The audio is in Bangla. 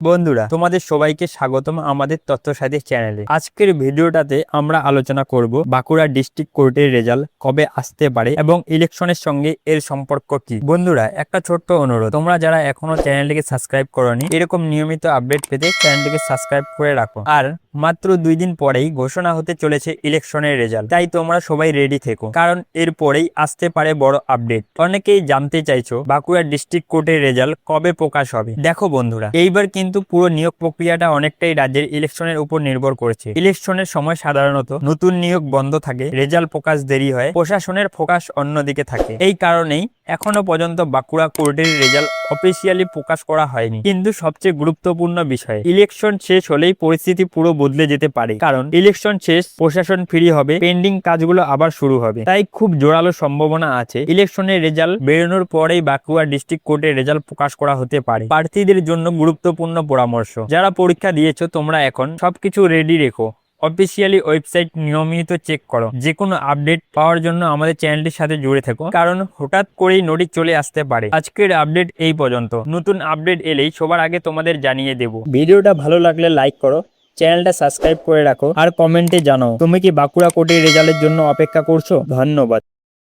বন্ধুরা তোমাদের সবাইকে স্বাগতম আমাদের তথ্যসাথী চ্যানেলে। আজকের ভিডিওটাতে আমরা আলোচনা করব বাঁকুড়া ডিস্ট্রিক্ট কোর্টের রেজাল্ট কবে আসতে পারে এবং ইলেকশনের সঙ্গে এর সম্পর্ক কি। বন্ধুরা একটা ছোট্ট অনুরোধ, তোমরা যারা এখনো চ্যানেলটিকে সাবস্ক্রাইব করোনি, এরকম নিয়মিত আপডেট পেতে চ্যানেলটিকে সাবস্ক্রাইব করে রাখো। আর মাত্র 2 দিন পরেই ঘোষণা হতে চলেছে ইলেকশনের রেজাল্ট, তাই তোমরা সবাই রেডি থেকো, কারণ এরপরেই আসতে পারে বড় আপডেট। অনেকেই জানতে চাইছো বাঁকুড়া ডিস্ট্রিক্ট কোর্টের রেজাল্ট কবে প্রকাশ হবে। দেখো বন্ধুরা, এইবার কিন্তু পুরো নিয়োগ প্রক্রিয়াটা অনেকটাই রাজ্যের ইলেকশনের উপর নির্ভর করছে। ইলেকশনের সময় সাধারণত নতুন নিয়োগ বন্ধ থাকে, রেজাল্ট প্রকাশ দেরি হয়, প্রশাসনের ফোকাস অন্যদিকে থাকে। এই কারণেই এখনো পর্যন্ত বাঁকুড়া কোর্টের রেজাল্ট অফিসিয়ালি প্রকাশ করা হয়নি। কিন্তু সবচেয়ে গুরুত্বপূর্ণ বিষয়, ইলেকশন শেষ হলেই পরিস্থিতি পুরো বদলে যেতে পারে, কারণ ইলেকশন শেষ, প্রশাসন ফ্রি হবে, পেন্ডিং কাজগুলো আবার শুরু হবে। তাই খুব জোরালো সম্ভাবনা আছে ইলেকশনের রেজাল্ট বেরোনোর পরেই বাঁকুড়া ডিস্ট্রিক্ট কোর্টের রেজাল্ট প্রকাশ করা হতে পারে। প্রার্থীদের জন্য গুরুত্বপূর্ণ পরামর্শ, যারা পরীক্ষা দিয়েছো তোমরা এখন সবকিছু রেডি রেখো, অফিসিয়ালি ওয়েবসাইট নিয়মিত চেক করো, যে কোনো আপডেট পাওয়ার জন্য আমাদের চ্যানেলটির সাথে জুড়ে থেকো, কারণ হঠাৎ করেই নোটিশ চলে আসতে পারে। আজকের আপডেট এই পর্যন্ত, নতুন আপডেট এলেই সবার আগে তোমাদের জানিয়ে দেব। ভিডিওটা ভালো লাগলে লাইক করো, চ্যানেলটা সাবস্ক্রাইব করে রাখো, আর কমেন্টে জানাও তুমি কি বাঁকুড়া কোর্টের রেজাল্টের জন্য অপেক্ষা করছো। ধন্যবাদ।